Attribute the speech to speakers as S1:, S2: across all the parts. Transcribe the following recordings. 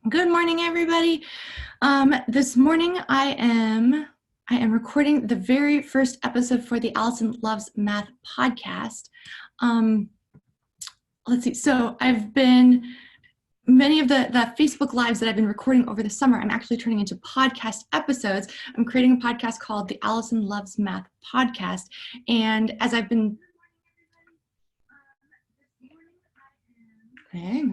S1: Good morning, everybody. This morning I am recording the very first episode for the Allison Loves Math podcast. Let's see. So many of the Facebook Lives that I've been recording over the summer, I'm actually turning into podcast episodes. I'm creating a podcast called the Allison Loves Math Podcast. And as I've been... Okay.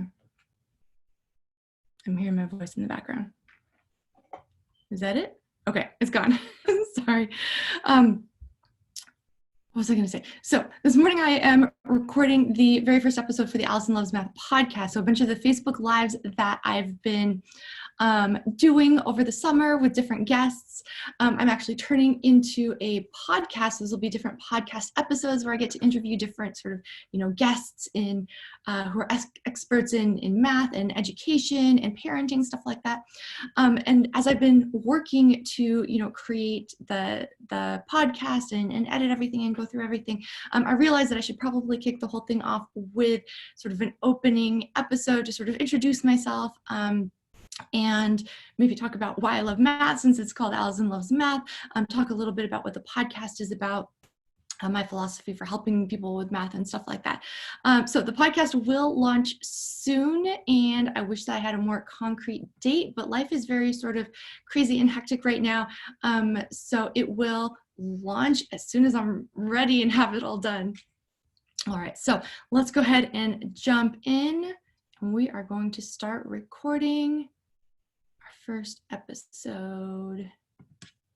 S1: I'm hearing my voice in the background. Is that it? Okay, it's gone. Sorry. What was I going to say? So this morning I am recording the very first episode for the Allison Loves Math podcast. So a bunch of the Facebook Lives that I've been doing over the summer with different guests, I'm actually turning into a podcast. Those will be different podcast episodes where I get to interview different sort of, guests who are experts in math and education and parenting, stuff like that. And as I've been working to, create the podcast and edit everything and go through everything, I realized that I should probably kick the whole thing off with sort of an opening episode to sort of introduce myself, and maybe talk about why I love math, since it's called Allison Loves Math, talk a little bit about what the podcast is about, my philosophy for helping people with math and stuff like that. So the podcast will launch soon, and I wish that I had a more concrete date, but life is very sort of crazy and hectic right now. So it will launch as soon as I'm ready and have it all done. All right, so let's go ahead and jump in. We are going to start recording our first episode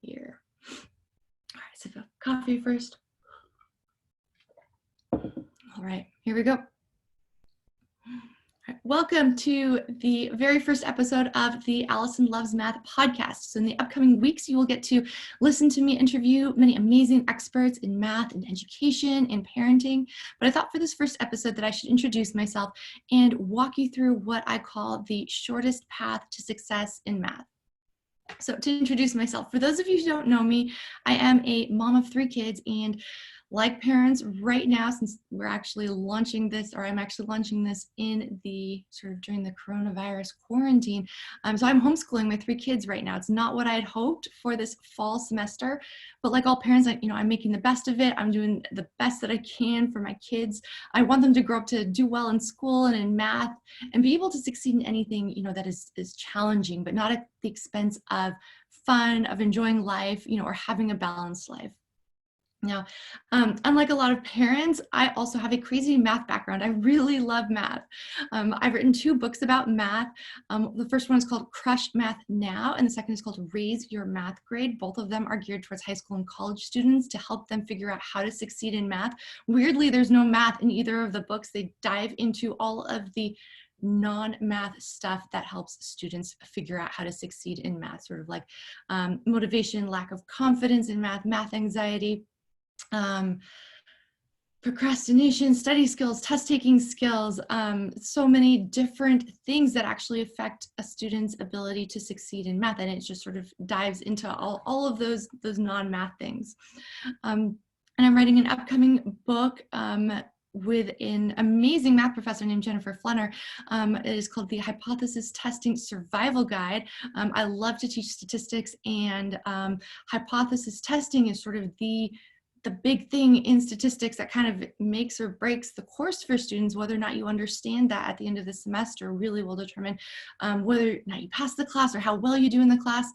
S1: here. All right, so coffee first. All right, here we go. All right, welcome to the very first episode of the Allison Loves Math podcast. So in the upcoming weeks, you will get to listen to me interview many amazing experts in math and education and parenting. But I thought for this first episode that I should introduce myself and walk you through what I call the shortest path to success in math. So to introduce myself, for those of you who don't know me, I am a mom of 3 kids, and like parents right now, since we're actually launching this, or I'm actually launching this in the sort of during the coronavirus quarantine. So I'm homeschooling my 3 kids right now. It's not what I had hoped for this fall semester, but like all parents, I'm making the best of it. I'm doing the best that I can for my kids. I want them to grow up to do well in school and in math and be able to succeed in anything, that is challenging, but not at the expense of fun, of enjoying life, or having a balanced life. Now, unlike a lot of parents, I also have a crazy math background. I really love math. I've written 2 books about math. The first one is called Crush Math Now, and the second is called Raise Your Math Grade. Both of them are geared towards high school and college students to help them figure out how to succeed in math. Weirdly, there's no math in either of the books. They dive into all of the non-math stuff that helps students figure out how to succeed in math, sort of like motivation, lack of confidence in math, math anxiety, procrastination, study skills, test-taking skills, so many different things that actually affect a student's ability to succeed in math, and it just sort of dives into all of those non-math things. And I'm writing an upcoming book with an amazing math professor named Jennifer Flenner. It is called the Hypothesis Testing Survival Guide. I love to teach statistics, and hypothesis testing is sort of the big thing in statistics that kind of makes or breaks the course for students. Whether or not you understand that at the end of the semester really will determine whether or not you pass the class or how well you do in the class.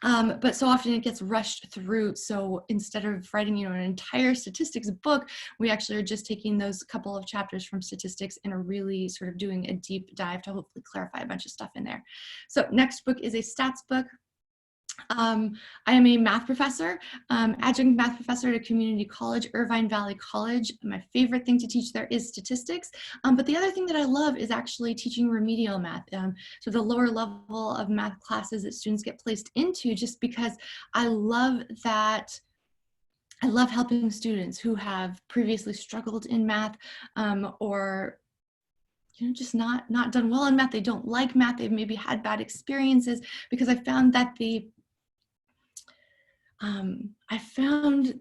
S1: But so often it gets rushed through. So instead of writing, an entire statistics book, we actually are just taking those couple of chapters from statistics and are really sort of doing a deep dive to hopefully clarify a bunch of stuff in there. So next book is a stats book. I am a math professor, adjunct math professor at a community college, Irvine Valley College. My favorite thing to teach there is statistics, but the other thing that I love is actually teaching remedial math, so the lower level of math classes that students get placed into, just because I love that. I love helping students who have previously struggled in math, or just not done well in math. They don't like math. They've maybe had bad experiences, because I found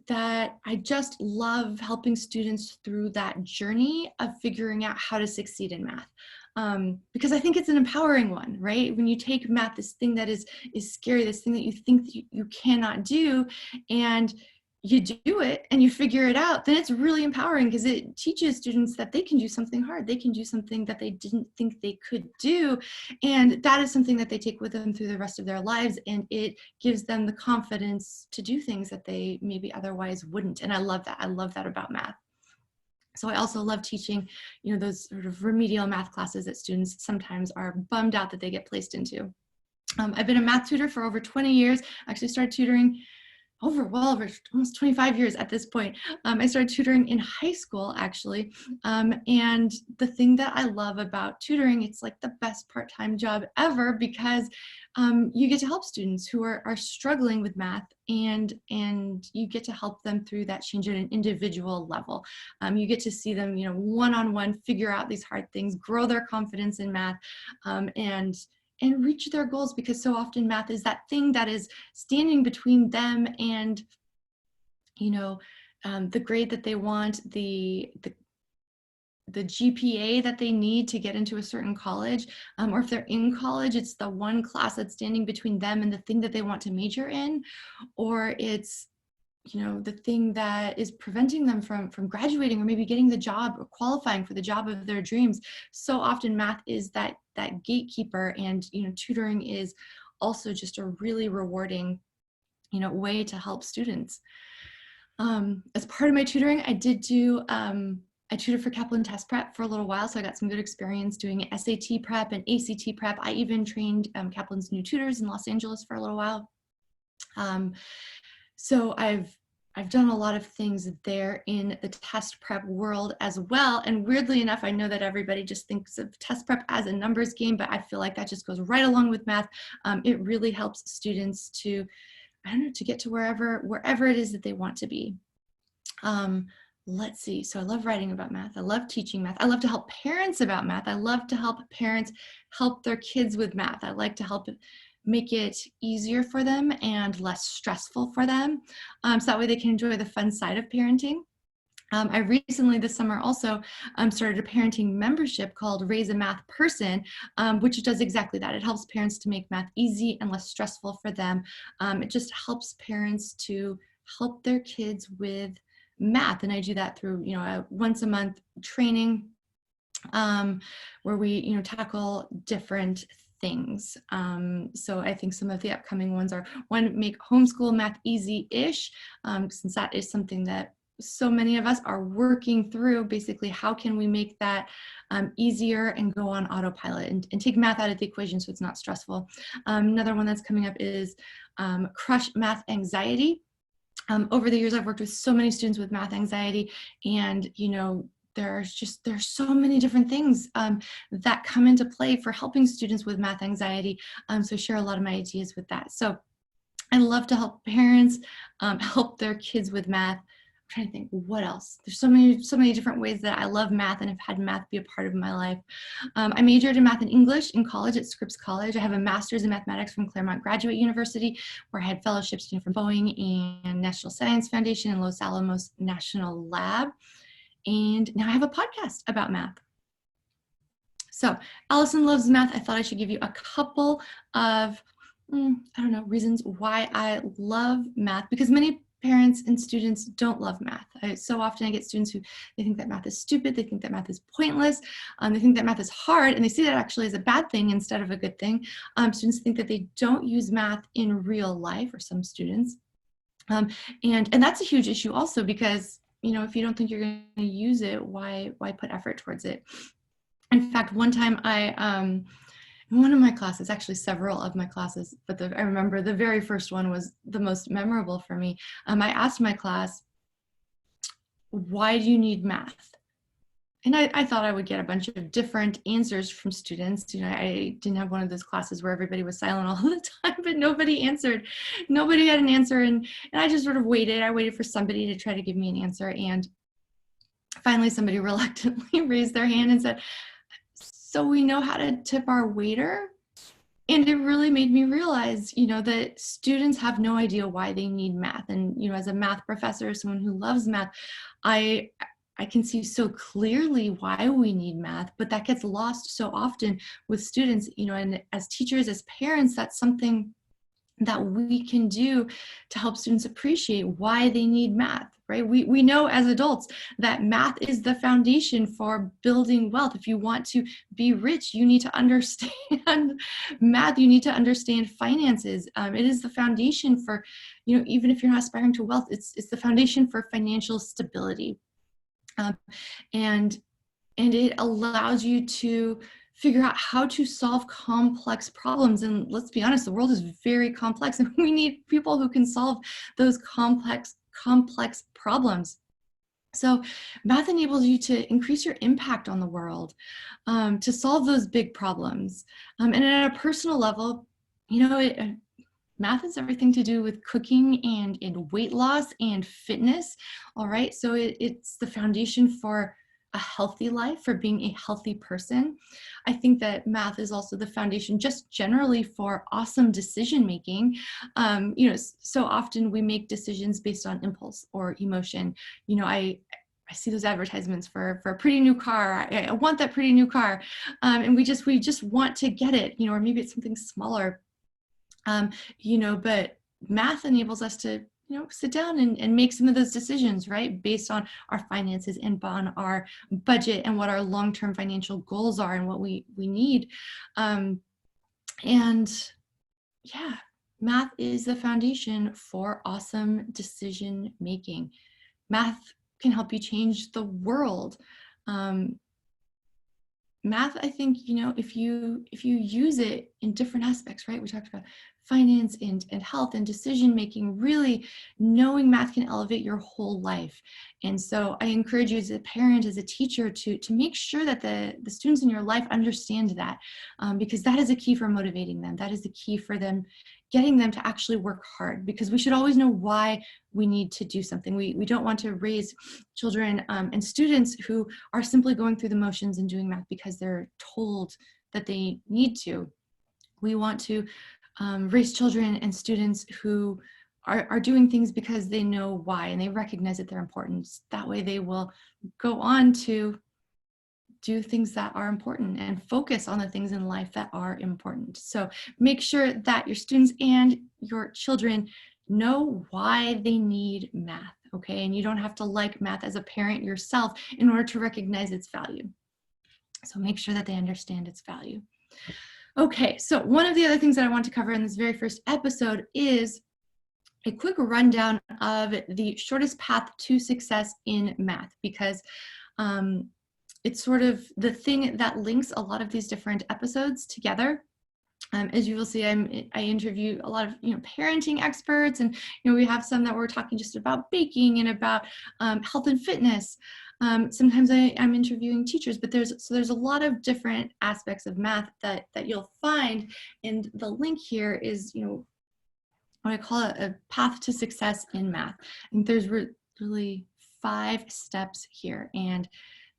S1: that I just love helping students through that journey of figuring out how to succeed in math. because I think it's an empowering one, right? When you take math, this thing that is scary, this thing that you think that you cannot do, and you do it and you figure it out, then it's really empowering because it teaches students that they can do something hard. They can do something that they didn't think they could do. And that is something that they take with them through the rest of their lives. And it gives them the confidence to do things that they maybe otherwise wouldn't. And I love that. I love that about math. So I also love teaching, those sort of remedial math classes that students sometimes are bummed out that they get placed into. I've been a math tutor for over 20 years. I actually started tutoring over almost 25 years at this point. I started tutoring in high school, actually. And the thing that I love about tutoring, it's like the best part-time job ever, because you get to help students who are struggling with math, and you get to help them through that change at an individual level. You get to see them, one-on-one figure out these hard things, grow their confidence in math, and reach their goals, because so often math is that thing that is standing between them and, the grade that they want, the GPA that they need to get into a certain college, or if they're in college, it's the one class that's standing between them and the thing that they want to major in, or it's the thing that is preventing them from graduating or maybe getting the job or qualifying for the job of their dreams. So often math is that gatekeeper, and tutoring is also just a really rewarding way to help students. As part of my tutoring, I tutored for Kaplan test prep for a little while, so I got some good experience doing SAT prep and ACT prep. I even trained Kaplan's new tutors in Los Angeles for a little while. So I've done a lot of things there in the test prep world as well. And weirdly enough, I know that everybody just thinks of test prep as a numbers game, but I feel like that just goes right along with math. It really helps students to get to wherever it is that they want to be. Let's see. So I love writing about math. I love teaching math. I love to help parents about math. I love to help parents help their kids with math. I like to help make it easier for them and less stressful for them, so that way they can enjoy the fun side of parenting. I recently this summer also started a parenting membership called Raise a Math Person, which does exactly that. It helps parents to make math easy and less stressful for them. It just helps parents to help their kids with math, and I do that through a once a month training where we tackle different things. So I think some of the upcoming ones are, one, make homeschool math easy-ish, since that is something that so many of us are working through. Basically, how can we make that easier and go on autopilot and take math out of the equation so it's not stressful. Another one that's coming up is crush math anxiety. Over the years, I've worked with so many students with math anxiety, and there's so many different things that come into play for helping students with math anxiety. So I share a lot of my ideas with that. So I love to help parents help their kids with math. I'm trying to think what else. There's so many different ways that I love math and have had math be a part of my life. I majored in math and English in college at Scripps College. I have a master's in mathematics from Claremont Graduate University, where I had fellowships from Boeing and National Science Foundation and Los Alamos National Lab. And now I have a podcast about math. So Allison Loves Math. I thought I should give you a couple of, reasons why I love math, because many parents and students don't love math. So often I get students who, they think that math is stupid, they think that math is pointless, they think that math is hard, and they see that actually as a bad thing instead of a good thing. Students think that they don't use math in real life, or some students. And that's a huge issue also, because if you don't think you're going to use it, why put effort towards it? In fact, one time in one of my classes, actually several of my classes, but I remember the very first one was the most memorable for me. I asked my class, why do you need math? And I thought I would get a bunch of different answers from students. I didn't have one of those classes where everybody was silent all the time, but nobody answered. Nobody had an answer. And I just sort of waited. I waited for somebody to try to give me an answer. And finally, somebody reluctantly raised their hand and said, so we know how to tip our waiter? And it really made me realize, that students have no idea why they need math. And, as a math professor, someone who loves math, I I can see so clearly why we need math, but that gets lost so often with students, and as teachers, as parents, that's something that we can do to help students appreciate why they need math, right? We know as adults that math is the foundation for building wealth. If you want to be rich, you need to understand math. You need to understand finances. It is the foundation for, even if you're not aspiring to wealth, it's the foundation for financial stability. And it allows you to figure out how to solve complex problems. And let's be honest, the world is very complex, and we need people who can solve those complex problems. So math enables you to increase your impact on the world, to solve those big problems. And at a personal level, math has everything to do with cooking and weight loss and fitness. All right. So it's the foundation for a healthy life, for being a healthy person. I think that math is also the foundation just generally for awesome decision making. So often we make decisions based on impulse or emotion. I see those advertisements for a pretty new car. I want that pretty new car. And we just want to get it, or maybe it's something smaller. But math enables us to, sit down and make some of those decisions, right? Based on our finances and on our budget and what our long-term financial goals are and what we need. Math is the foundation for awesome decision making. Math can help you change the world. Math, I think, if you use it in different aspects, right? We talked about finance and health and decision making. Really, knowing math can elevate your whole life. And so I encourage you as a parent, as a teacher, to make sure that the students in your life understand that, because that is a key for motivating them. That is the key for them, getting them to actually work hard, because we should always know why we need to do something. We don't want to raise children and students who are simply going through the motions and doing math because they're told that they need to. We want to raise children and students who are doing things because they know why and they recognize that they're important. That way they will go on to do things that are important and focus on the things in life that are important. So make sure that your students and your children know why they need math, okay? And you don't have to like math as a parent yourself in order to recognize its value. So make sure that they understand its value. Okay, so one of the other things that I want to cover in this very first episode is a quick rundown of the shortest path to success in math, because it's sort of the thing that links a lot of these different episodes together. As you will see, I interview a lot of parenting experts, and we have some that we're talking just about baking and about health and fitness. Sometimes I'm interviewing teachers, but there's a lot of different aspects of math that you'll find, and the link here is what I call a path to success in math. And there's really 5 steps here, and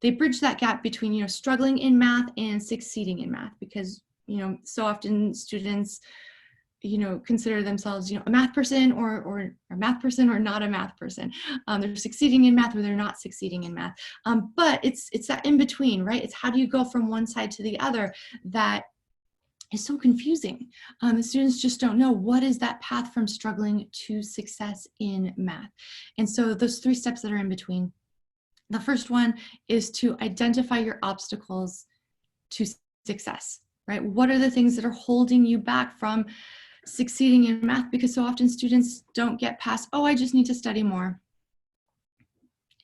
S1: they bridge that gap between struggling in math and succeeding in math, because so often students consider themselves a math person or a math person or not a math person. They're succeeding in math or they're not succeeding in math. But it's that in between, right? It's how do you go from one side to the other that is so confusing. The students just don't know what is that path from struggling to success in math. And so those 3 steps that are in between. The first one is to identify your obstacles to success, right? What are the things that are holding you back from succeeding in math? Because so often students don't get past, I just need to study more.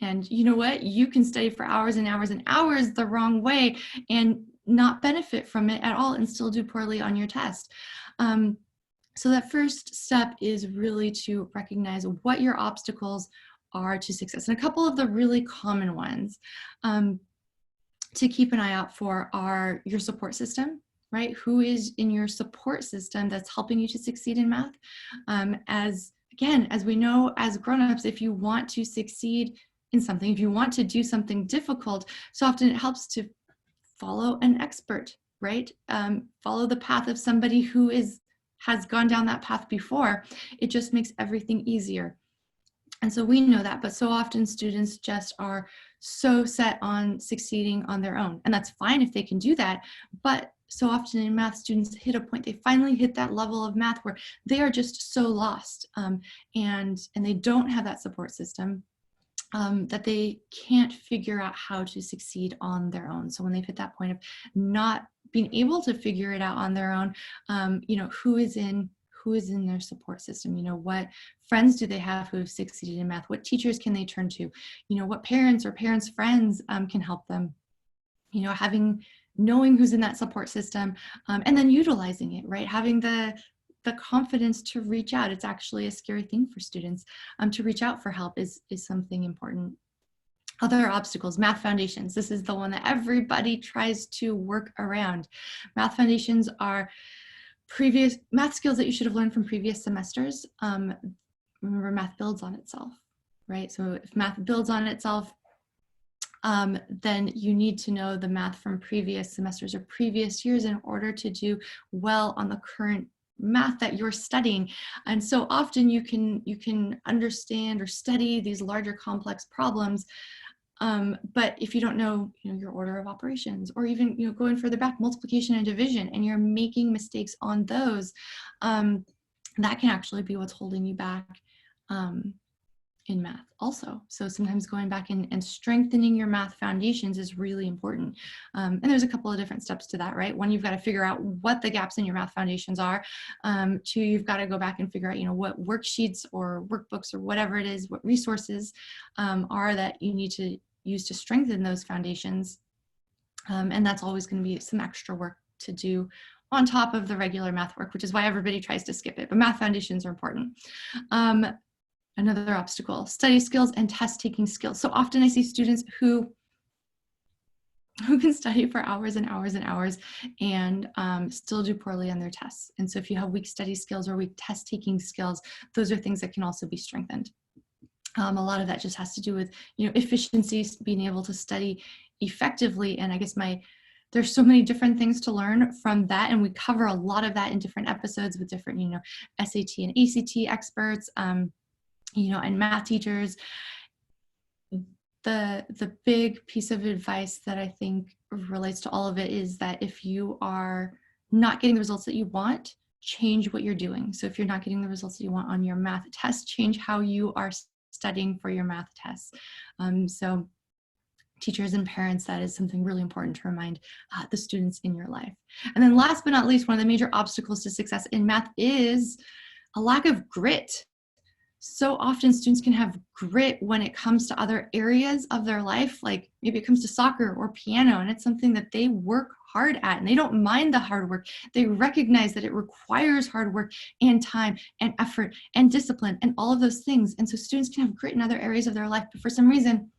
S1: And you know what? You can study for hours and hours and hours the wrong way and not benefit from it at all and still do poorly on your test. So that first step is really to recognize what your obstacles are to success. And a couple of the really common ones to keep an eye out for are your support system, right? Who is in your support system that's helping you to succeed in math? As we know as grown-ups, if you want to succeed in something, if you want to do something difficult, so often it helps to follow an expert, right? Follow the path of somebody who has gone down that path before. It just makes everything easier. And so we know that, but so often students just are so set on succeeding on their own. And that's fine if they can do that. But so often in math, students hit a point, they finally hit that level of math where they are just so lost, and they don't have that support system, that they can't figure out how to succeed on their own. So when they've hit that point of not being able to figure it out on their own, who is in their support system? What friends do they have who have succeeded in math? What teachers can they turn to? What parents or parents' friends can help them? Knowing who's in that support system, and then utilizing it, right? Having the confidence to reach out. It's actually a scary thing for students, to reach out for help is something important. Other obstacles, math foundations. This is the one that everybody tries to work around. Math foundations are previous math skills that you should have learned from previous semesters. Remember, math builds on itself, right? So if math builds on itself, then you need to know the math from previous semesters or previous years in order to do well on the current math that you're studying. And so often you can understand or study these larger complex problems, but if you don't know, your order of operations, or even, going further back, multiplication and division, and you're making mistakes on those, that can actually be what's holding you back in math also. So sometimes going back and strengthening your math foundations is really important. And there's a couple of different steps to that, right? One, you've got to figure out what the gaps in your math foundations are. Two, you've got to go back and figure out, what worksheets or workbooks or whatever it is, what resources are that you need to use to strengthen those foundations. And that's always going to be some extra work to do on top of the regular math work, which is why everybody tries to skip it. But math foundations are important. Another obstacle, study skills and test-taking skills. So often I see students who can study for hours and hours and hours and still do poorly on their tests. And so if you have weak study skills or weak test-taking skills, those are things that can also be strengthened. A lot of that just has to do with, efficiency, being able to study effectively. And I guess there's so many different things to learn from that. And we cover a lot of that in different episodes with different, SAT and ACT experts, and math teachers. The big piece of advice that I think relates to all of it is that if you are not getting the results that you want, change what you're doing. So if you're not getting the results that you want on your math test, change how you are studying for your math tests. So teachers and parents, that is something really important to remind the students in your life. And then last but not least, one of the major obstacles to success in math is a lack of grit. So often students can have grit when it comes to other areas of their life, like maybe it comes to soccer or piano, and it's something that they work hard at and they don't mind the hard work. They recognize that it requires hard work and time and effort and discipline and all of those things. And so students can have grit in other areas of their life, but for some reason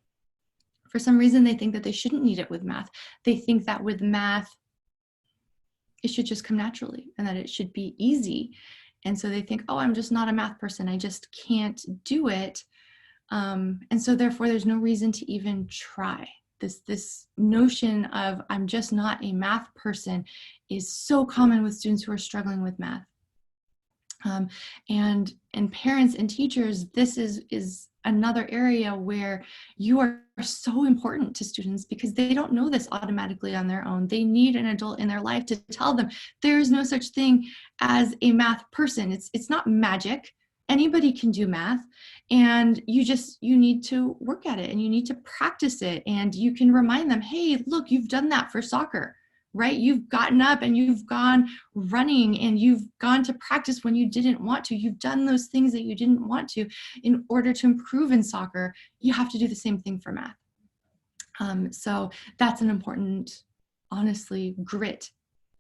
S1: they think that they shouldn't need it with math. They think that with math, it should just come naturally and that it should be easy. And so they think, oh, I'm just not a math person. I just can't do it. And so therefore, there's no reason to even try. This notion of I'm just not a math person is so common with students who are struggling with math. And parents and teachers, this is another area where you are so important to students because they don't know this automatically on their own. They need an adult in their life to tell them there is no such thing as a math person. It's not magic. Anybody can do math, and you need to work at it and you need to practice it, and you can remind them, hey, look, you've done that for soccer, right? You've gotten up and you've gone running and you've gone to practice when you didn't want to. You've done those things that you didn't want to in order to improve in soccer. You have to do the same thing for math. So that's an important, honestly, grit.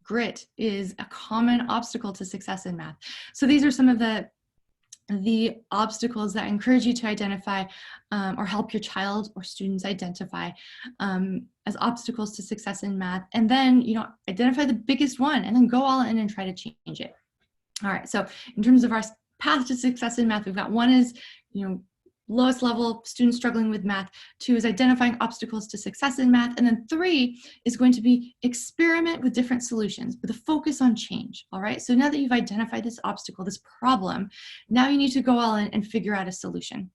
S1: Grit is a common obstacle to success in math. So these are some of the obstacles that I encourage you to identify or help your child or students identify as obstacles to success in math. And then, identify the biggest one and then go all in and try to change it. All right, so in terms of our path to success in math, we've got one is, lowest level students struggling with math. 2 is identifying obstacles to success in math. And then 3 is going to be experiment with different solutions with a focus on change. All right. So now that you've identified this obstacle, this problem, now you need to go all in and figure out a solution.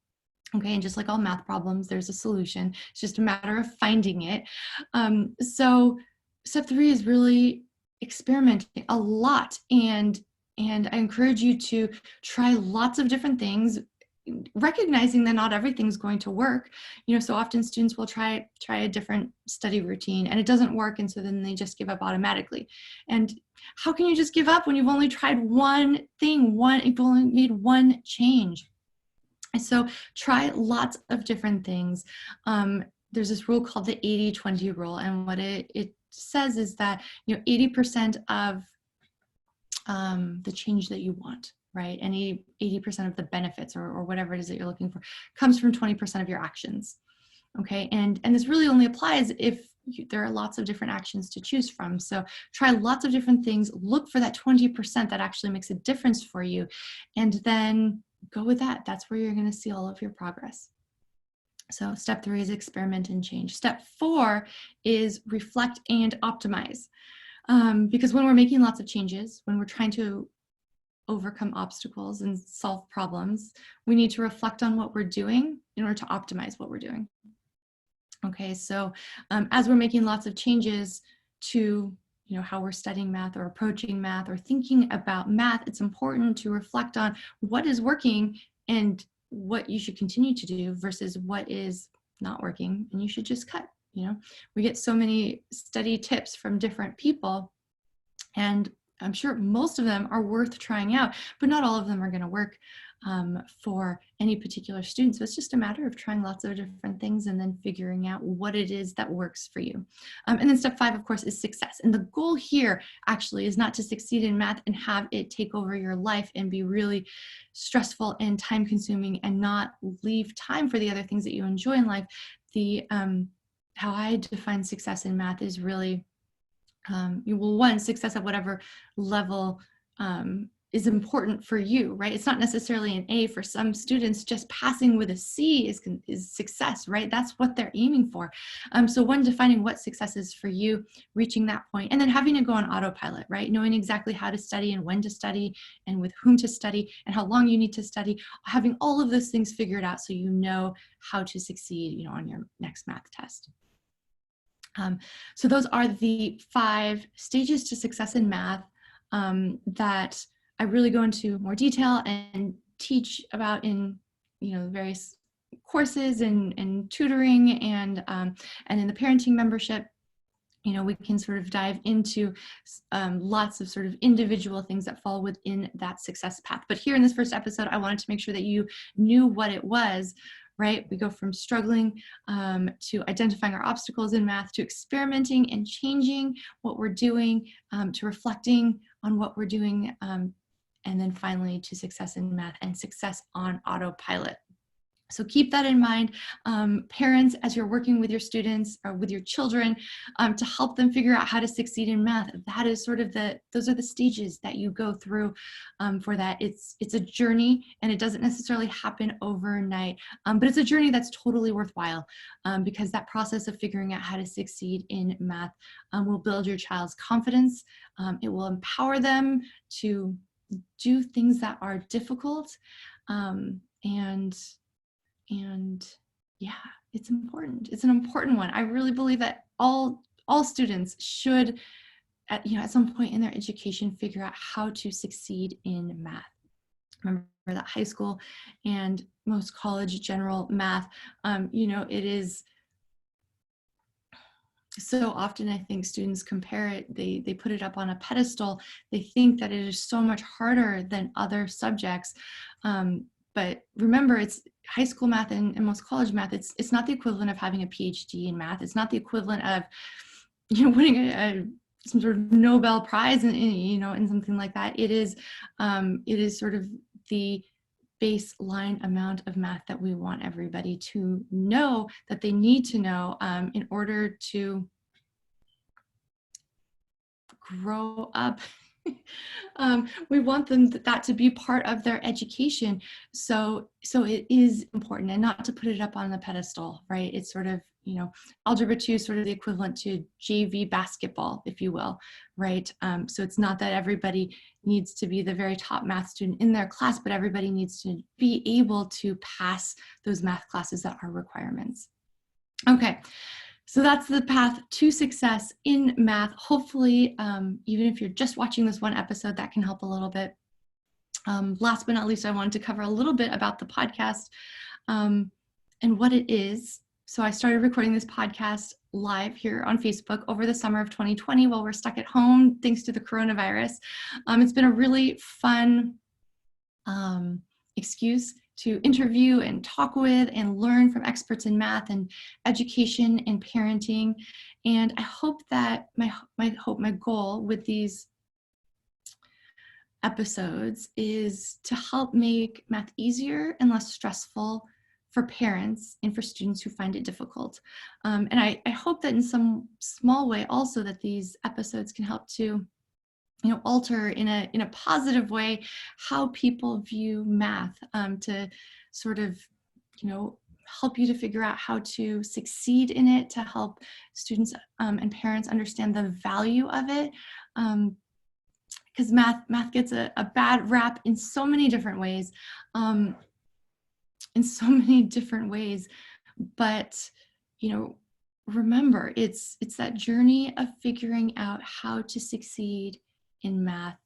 S1: Okay, and just like all math problems, there's a solution. It's just a matter of finding it. So step 3 is really experimenting a lot, and I encourage you to try lots of different things, recognizing that not everything's going to work. So often students will try a different study routine and it doesn't work, and so then they just give up automatically. And how can you just give up when you've only tried one thing, you've only made one change? So try lots of different things. There's this rule called the 80-20 rule, and what it says is that 80% of the change that you want, right, and 80% of the benefits or whatever it is that you're looking for comes from 20% of your actions. Okay, and this really only applies if there are lots of different actions to choose from. So try lots of different things, look for that 20% that actually makes a difference for you, and then go with that. That's where you're going to see all of your progress. So step 3 is experiment and change. Step 4 is reflect and optimize. Because when we're making lots of changes, when we're trying to overcome obstacles and solve problems, we need to reflect on what we're doing in order to optimize what we're doing. Okay, so as we're making lots of changes to how we're studying math or approaching math or thinking about math, it's important to reflect on what is working and what you should continue to do versus what is not working and you should just cut. We get so many study tips from different people, and I'm sure most of them are worth trying out, but not all of them are going to work for any particular student. So it's just a matter of trying lots of different things and then figuring out what it is that works for you. And then step 5, of course, is success. And the goal here actually is not to succeed in math and have it take over your life and be really stressful and time consuming and not leave time for the other things that you enjoy in life. How I define success in math is really success at whatever level is important for you, right? It's not necessarily an A for some students. Just passing with a C is success, right? That's what they're aiming for. So defining what success is for you, reaching that point, and then having to go on autopilot, right? Knowing exactly how to study and when to study and with whom to study and how long you need to study, having all of those things figured out so you know how to succeed, on your next math test. So those are the 5 stages to success in math that I really go into more detail and teach about in various courses and tutoring and in the parenting membership. We can sort of dive into lots of sort of individual things that fall within that success path. But here in this first episode, I wanted to make sure that you knew what it was. Right? We go from struggling to identifying our obstacles in math, to experimenting and changing what we're doing, to reflecting on what we're doing, and then finally to success in math and success on autopilot. So keep that in mind, parents, as you're working with your students or with your children to help them figure out how to succeed in math. That is those are the stages that you go through for that. It's a journey, and it doesn't necessarily happen overnight, but it's a journey that's totally worthwhile because that process of figuring out how to succeed in math will build your child's confidence. It will empower them to do things that are difficult, and yeah, it's important. It's an important one. I really believe that all students should, at some point in their education, figure out how to succeed in math. Remember that high school and most college general math, it is so often, I think students compare it, they put it up on a pedestal. They think that it is so much harder than other subjects. But remember, it's high school math and most college math. It's not the equivalent of having a PhD in math. It's not the equivalent of, winning some sort of Nobel Prize in something like that. It is sort of the baseline amount of math that we want everybody to know, that they need to know in order to grow up We want them that to be part of their education. So it is important, and not to put it up on the pedestal, right? It's sort of, Algebra 2 is sort of the equivalent to JV basketball, if you will, right? So it's not that everybody needs to be the very top math student in their class, but everybody needs to be able to pass those math classes that are requirements. Okay. So that's the path to success in math. Hopefully, even if you're just watching this one episode, that can help a little bit. Last but not least, I wanted to cover a little bit about the podcast and what it is. So I started recording this podcast live here on Facebook over the summer of 2020 while we're stuck at home, thanks to the coronavirus. It's been a really fun excuse to interview and talk with and learn from experts in math and education and parenting. And I hope that my goal with these episodes is to help make math easier and less stressful for parents and for students who find it difficult. And I hope that in some small way also that these episodes can help to alter in a positive way how people view math, to sort of, help you to figure out how to succeed in it, to help students and parents understand the value of it. Because math gets a bad rap in so many different ways, but, remember, it's that journey of figuring out how to succeed in math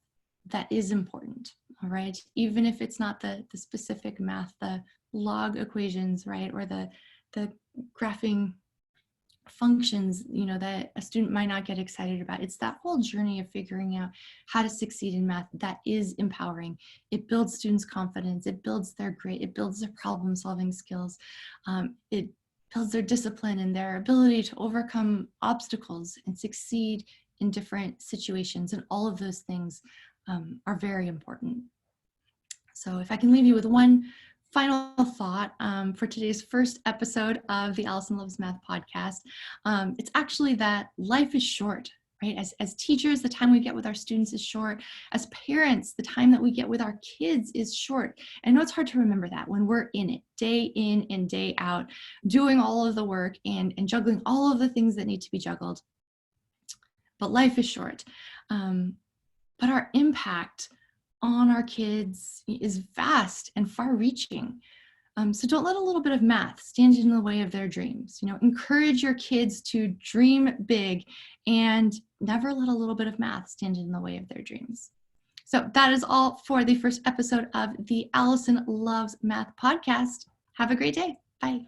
S1: that is important, all right? Even if it's not the specific math, the log equations, right? Or the graphing functions, that a student might not get excited about. It's that whole journey of figuring out how to succeed in math that is empowering. It builds students' confidence. It builds their grit. It builds their problem-solving skills. It builds their discipline and their ability to overcome obstacles and succeed in different situations, and all of those things are very important. So if I can leave you with one final thought for today's first episode of the Allison Loves Math podcast, it's actually that life is short, right? As teachers, the time we get with our students is short. As parents, the time that we get with our kids is short. And I know it's hard to remember that when we're in it, day in and day out, doing all of the work and juggling all of the things that need to be juggled. But life is short. But our impact on our kids is vast and far-reaching. So don't let a little bit of math stand in the way of their dreams. Encourage your kids to dream big, and never let a little bit of math stand in the way of their dreams. So that is all for the first episode of the Allison Loves Math podcast. Have a great day. Bye.